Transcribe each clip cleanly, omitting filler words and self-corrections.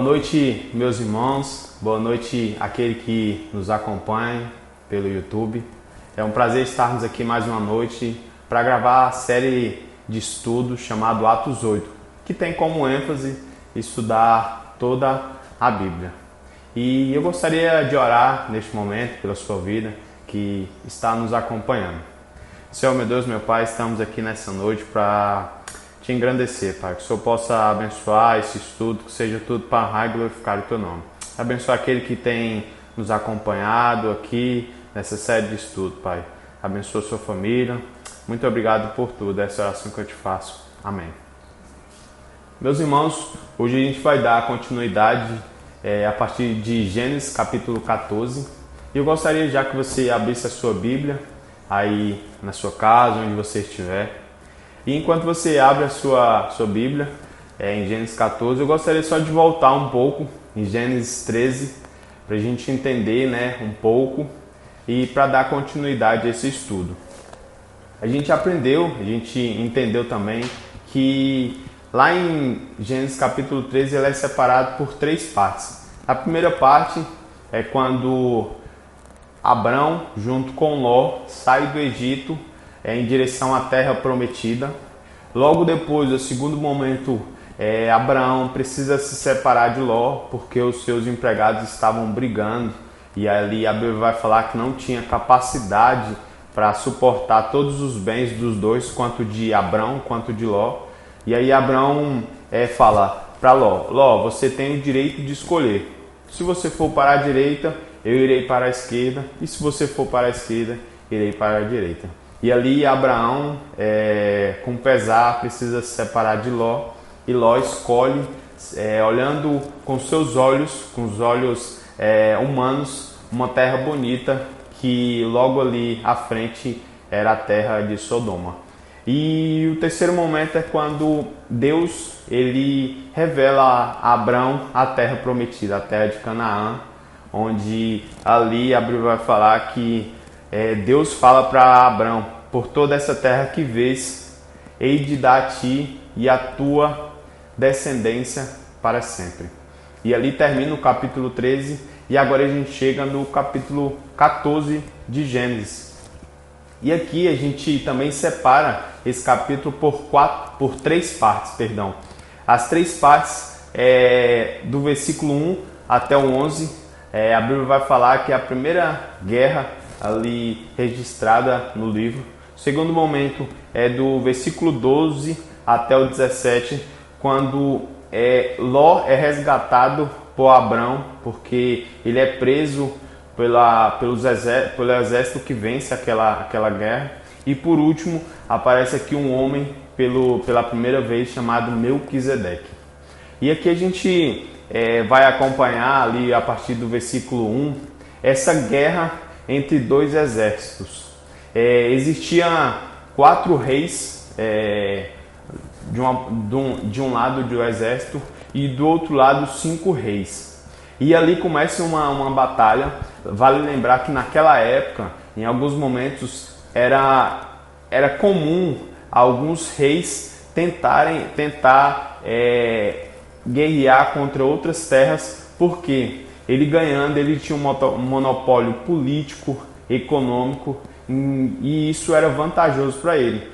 noite, meus irmãos. Boa noite àquele que nos acompanha pelo YouTube. É um prazer estarmos aqui mais uma noite para gravar a série de estudos chamado Atos 8, que tem como ênfase estudar toda a Bíblia. E eu gostaria de orar neste momento pela sua vida que está nos acompanhando. Senhor, meu Deus, meu Pai, estamos aqui nessa noite para te engrandecer, Pai, que o Senhor possa abençoar esse estudo, que seja tudo para honrar e glorificar o Teu nome. Abençoa aquele que tem nos acompanhado aqui nessa série de estudo, Pai. Abençoa sua família. Muito obrigado por tudo, essa oração que eu te faço. Amém. Meus irmãos, hoje a gente vai dar continuidade a partir de Gênesis capítulo 14. E eu gostaria já que você abrisse a sua Bíblia aí na sua casa, onde você estiver. E enquanto você abre a sua Bíblia em Gênesis 14, eu gostaria só de voltar um pouco em Gênesis 13, para a gente entender um pouco e para dar continuidade a esse estudo. A gente entendeu também que lá em Gênesis capítulo 13 ele é separado por 3 partes. A primeira parte é quando Abrão, junto com Ló, sai do Egito em direção à terra prometida. Logo depois, o segundo momento, Abraão precisa se separar de Ló, porque os seus empregados estavam brigando. E ali a Bíblia vai falar que não tinha capacidade para suportar todos os bens dos dois, quanto de Abrão quanto de Ló. E aí Abrão fala para Ló: Ló, você tem o direito de escolher. Se você for para a direita, eu irei para a esquerda. E se você for para a esquerda, irei para a direita. E ali Abraão, com pesar, precisa se separar de Ló. E Ló escolhe, olhando com seus olhos, com os olhos humanos, uma terra bonita que logo ali à frente era a terra de Sodoma. E o terceiro momento é quando Deus ele revela a Abrão a terra prometida, a terra de Canaã, onde ali a Bíblia vai falar que Deus fala para Abrão: por toda essa terra que vês, hei de dar a ti e a tua descendência para sempre. E ali termina o capítulo 13 e agora a gente chega no capítulo 14 de Gênesis. E aqui a gente também separa esse capítulo por 3 partes, perdão. As 3 partes do versículo 1 até o 11, a Bíblia vai falar que a primeira guerra ali registrada no livro. O segundo momento é do versículo 12 até o 17, quando Ló é resgatado por Abrão, porque ele é preso pelo exército que vence aquela guerra. E por último, aparece aqui um homem pela primeira vez chamado Melquisedeque. E aqui a gente vai acompanhar ali a partir do versículo 1 essa guerra entre 2 exércitos. Existiam 4 reis de um lado do exército e do outro lado 5 reis. E ali começa uma batalha. Vale lembrar que naquela época, em alguns momentos, era comum alguns reis tentar guerrear contra outras terras, porque ele ganhando, ele tinha um monopólio político, econômico, e isso era vantajoso para ele.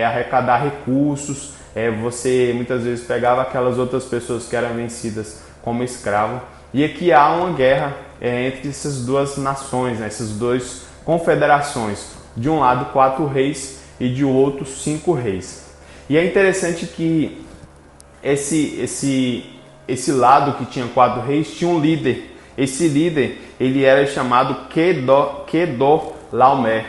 Arrecadar recursos, você muitas vezes pegava aquelas outras pessoas que eram vencidas como escravo. E aqui há uma guerra entre essas 2 nações, essas 2 confederações. De um lado 4 reis e de outro 5 reis. E é interessante que esse lado que tinha 4 reis tinha um líder. Esse líder ele era chamado Quedorlaomer.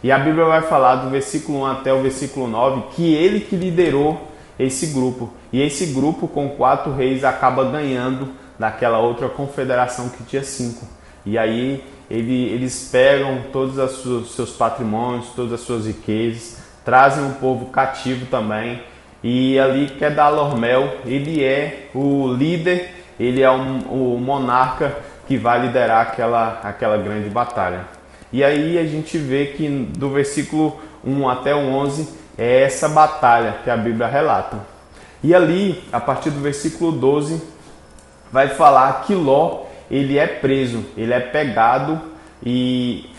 E a Bíblia vai falar do versículo 1 até o versículo 9 que ele que liderou esse grupo. E esse grupo com 4 reis acaba ganhando daquela outra confederação que tinha 5. E aí eles pegam todos os seus patrimônios, todas as suas riquezas, trazem um povo cativo também. E ali Quedorlaomer, ele é o líder, ele é o monarca que vai liderar aquela grande batalha. E aí a gente vê que do versículo 1 até o 11 é essa batalha que a Bíblia relata. E ali, a partir do versículo 12, vai falar que Ló, ele é preso, ele é pegado e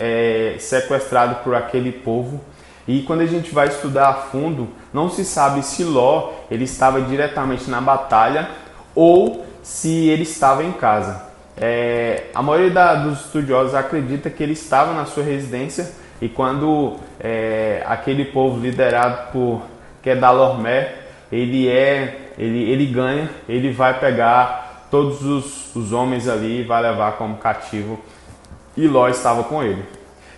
sequestrado por aquele povo. E quando a gente vai estudar a fundo, não se sabe se Ló ele estava diretamente na batalha ou se ele estava em casa. A maioria dos estudiosos acredita que ele estava na sua residência, e quando aquele povo liderado por Quedorlaomer, ele ganha, ele vai pegar todos os homens ali e vai levar como cativo, e Ló estava com ele.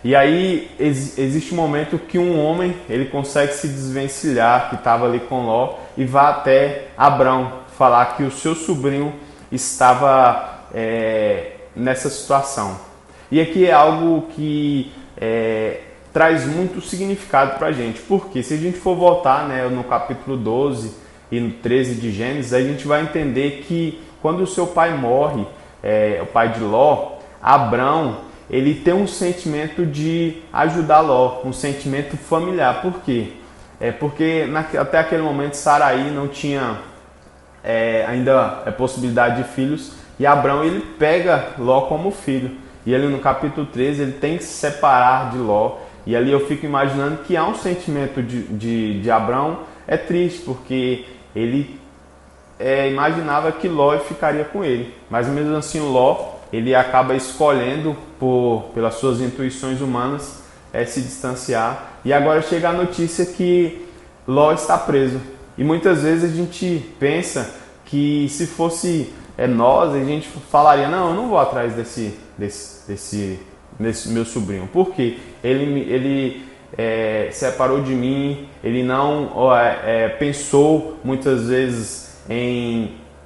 E aí existe um momento que um homem ele consegue se desvencilhar, que estava ali com Ló, e vai até Abrão falar que o seu sobrinho estava nessa situação. E aqui é algo que traz muito significado para a gente, porque se a gente for voltar, né, no capítulo 12 e no 13 de Gênesis, a gente vai entender que quando o seu pai morre, o pai de Ló, Abrão, ele tem um sentimento de ajudar Ló, um sentimento familiar. Por quê? Porque até aquele momento Sarai não tinha ainda a possibilidade de filhos, e Abrão ele pega Ló como filho. E ali no capítulo 13 ele tem que se separar de Ló. E ali eu fico imaginando que há um sentimento de Abrão triste, porque ele imaginava que Ló ficaria com ele. Mas mesmo assim Ló ele acaba escolhendo pelas suas intuições humanas se distanciar. E agora chega a notícia que Ló está preso. E muitas vezes a gente pensa que se fosse nós, a gente falaria: não, eu não vou atrás desse meu sobrinho, porque ele separou de mim, ele não pensou muitas vezes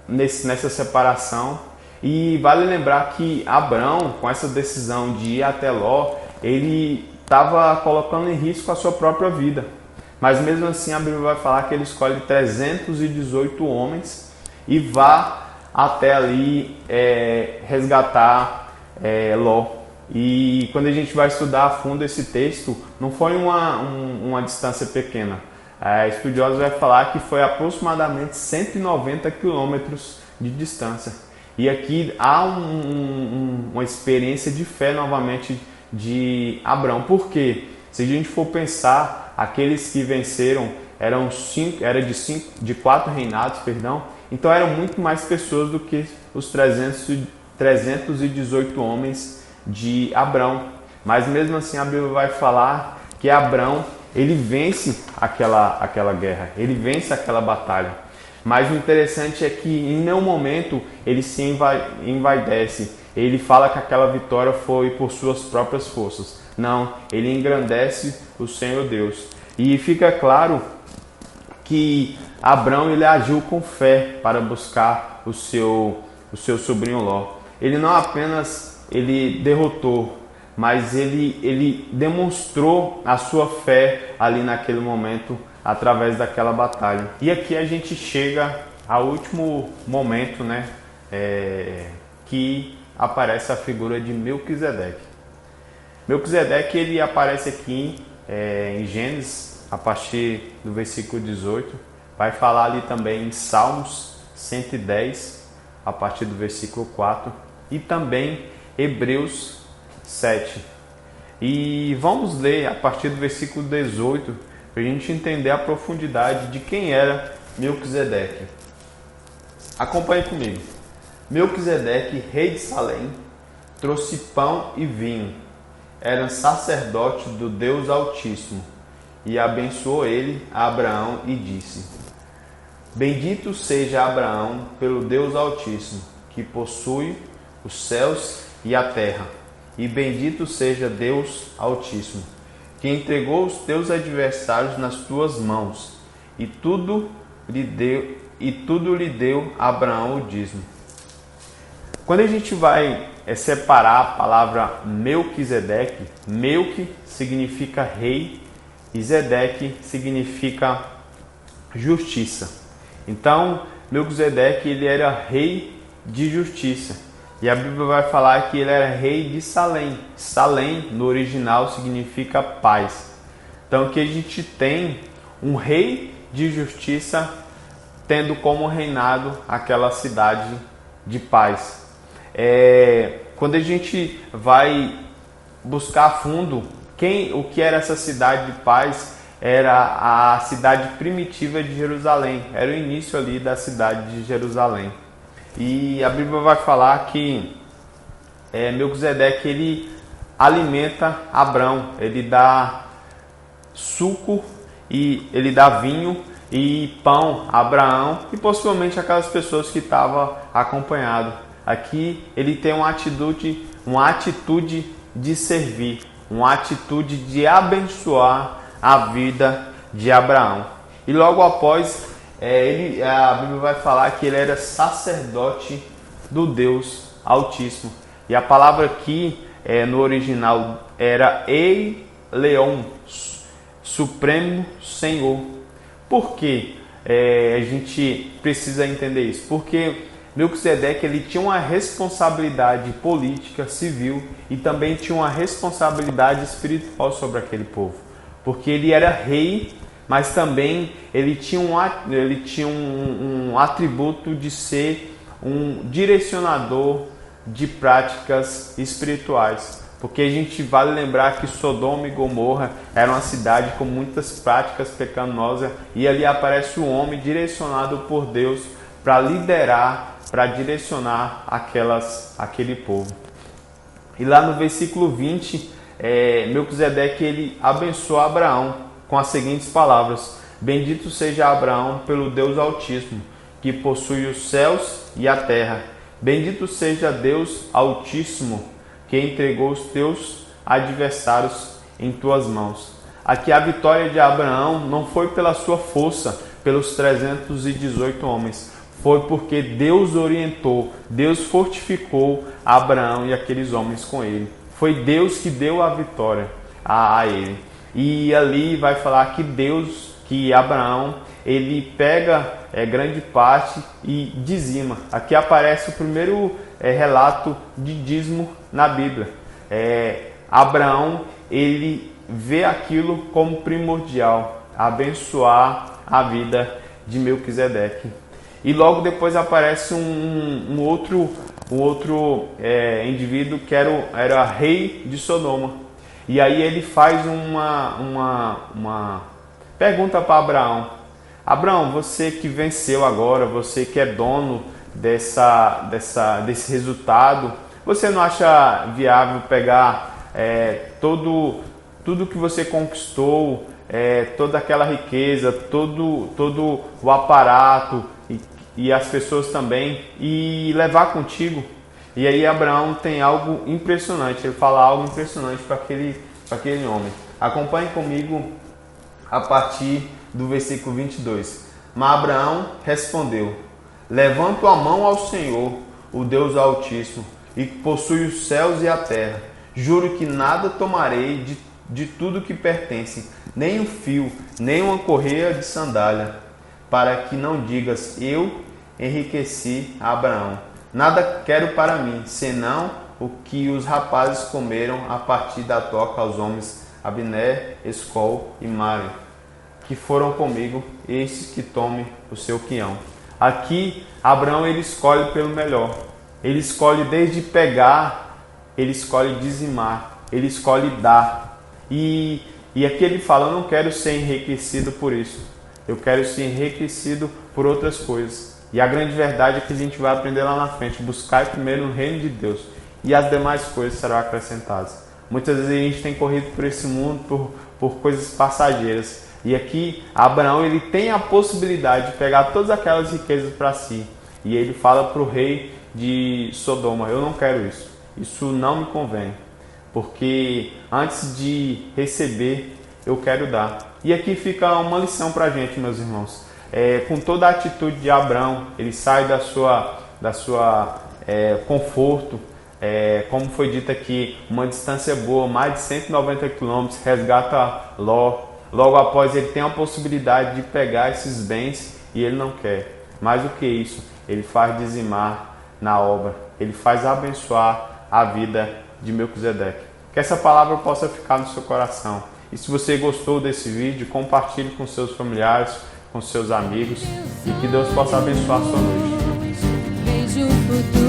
nessa separação. E vale lembrar que Abrão, com essa decisão de ir até Ló, ele estava colocando em risco a sua própria vida. Mas mesmo assim a Bíblia vai falar que ele escolhe 318 homens e vá até ali resgatar Ló. E quando a gente vai estudar a fundo esse texto, não foi uma distância pequena. Estudiosos vai falar que foi aproximadamente 190 quilômetros de distância. E aqui há uma experiência de fé novamente de Abrão. Por quê? Se a gente for pensar, aqueles que venceram era de 4 reinados, então eram muito mais pessoas do que os 318 homens de Abrão. Mas mesmo assim a Bíblia vai falar que Abrão ele vence aquela guerra, ele vence aquela batalha. Mas o interessante é que em nenhum momento ele se envaidece. Ele fala que aquela vitória foi por suas próprias forças. Não, ele engrandece o Senhor Deus. E fica claro que Abrão ele agiu com fé para buscar o seu sobrinho Ló. Ele não apenas derrotou, mas ele demonstrou a sua fé ali naquele momento, através daquela batalha. E aqui a gente chega ao último momento, né, que aparece a figura de Melquisedeque. Melquisedeque ele aparece aqui em Gênesis, a partir do versículo 18. Vai falar ali também em Salmos 110, a partir do versículo 4. E também Hebreus 7. E vamos ler a partir do versículo 18, para a gente entender a profundidade de quem era Melquisedeque. Acompanhe comigo. Melquisedeque, rei de Salém, trouxe pão e vinho. Era sacerdote do Deus Altíssimo. E abençoou ele a Abraão e disse: Bendito seja Abraão pelo Deus Altíssimo, que possui os céus e a terra. E bendito seja Deus Altíssimo, que entregou os teus adversários nas tuas mãos, e tudo lhe deu a Abraão o dízimo. Quando a gente vai separar a palavra Melquisedeque, Melqui significa rei e Zedeque significa justiça. Então, Melquisedeque ele era rei de justiça. E a Bíblia vai falar que ele era rei de Salém. Salém, no original, significa paz. Então, que a gente tem um rei de justiça tendo como reinado aquela cidade de paz. Quando a gente vai buscar a fundo o que era essa cidade de paz, era a cidade primitiva de Jerusalém, era o início ali da cidade de Jerusalém. E a Bíblia vai falar que Melquisedeque, ele alimenta Abrão, ele dá suco e ele dá vinho e pão a Abraão e possivelmente aquelas pessoas que estavam acompanhado. Aqui ele tem uma atitude de servir, uma atitude de abençoar a vida de Abraão. E logo após, a Bíblia vai falar que ele era sacerdote do Deus Altíssimo. E a palavra aqui, no original, era Ei Leon, Supremo Senhor. Por que a gente precisa entender isso? Porque Melquisedeque, ele tinha uma responsabilidade política, civil e também tinha uma responsabilidade espiritual sobre aquele povo. Porque ele era rei, mas também ele tinha um atributo de ser um direcionador de práticas espirituais. Porque a gente vale lembrar que Sodoma e Gomorra era uma cidade com muitas práticas pecaminosas e ali aparece um homem direcionado por Deus para liderar, para direcionar aquele povo. E lá no versículo 20, Melquisedeque, ele abençoa Abraão com as seguintes palavras: Bendito seja Abraão pelo Deus Altíssimo, que possui os céus e a terra. Bendito seja Deus Altíssimo, que entregou os teus adversários em tuas mãos. Aqui a vitória de Abraão não foi pela sua força, pelos 318 homens. Foi porque Deus orientou, Deus fortificou Abraão e aqueles homens com ele. Foi Deus que deu a vitória a ele. E ali vai falar que Abraão, ele pega grande parte e dizima. Aqui aparece o primeiro relato de dízimo na Bíblia. Abraão, ele vê aquilo como primordial, abençoar a vida de Melquisedeque. E logo depois aparece um outro indivíduo que era rei de Sodoma. E aí ele faz uma pergunta para Abraão. Abraão, você que venceu agora, você que é dono desse resultado, você não acha viável pegar tudo que você conquistou, toda aquela riqueza, todo o aparato e as pessoas também, e levar contigo? E aí Abraão tem algo impressionante, ele fala algo impressionante para aquele homem. Acompanhe comigo a partir do versículo 22. Mas Abraão respondeu: Levanto a mão ao Senhor, o Deus Altíssimo, e que possui os céus e a terra. Juro que nada tomarei de tudo que pertence, nem um fio, nem uma correia de sandália, para que não digas: eu enriqueci a Abraão. Nada quero para mim, senão o que os rapazes comeram a partir da toca aos homens Abner, Escol e Mare, que foram comigo, estes que tomem o seu quinhão. Aqui, Abraão, ele escolhe pelo melhor. Ele escolhe desde pegar, ele escolhe dizimar, ele escolhe dar. E aqui ele fala: eu não quero ser enriquecido por isso. Eu quero ser enriquecido por outras coisas. E a grande verdade é que a gente vai aprender lá na frente: buscar primeiro o reino de Deus, e as demais coisas serão acrescentadas. Muitas vezes a gente tem corrido por esse mundo por coisas passageiras. E aqui Abraão, ele tem a possibilidade de pegar todas aquelas riquezas para si. E ele fala para o rei de Sodoma: eu não quero isso. Isso não me convém. Porque antes de receber, eu quero dar. E aqui fica uma lição para a gente, meus irmãos. Com toda a atitude de Abraão, ele sai da sua conforto. Como foi dito aqui, uma distância boa, mais de 190 quilômetros, resgata Ló. Logo após, ele tem a possibilidade de pegar esses bens e ele não quer. Mais do que isso, ele faz dizimar na obra. Ele faz abençoar a vida de Melquisedeque. Que essa palavra possa ficar no seu coração. E se você gostou desse vídeo, compartilhe com seus familiares, com seus amigos, e que Deus possa abençoar a sua noite. vejo o futuro.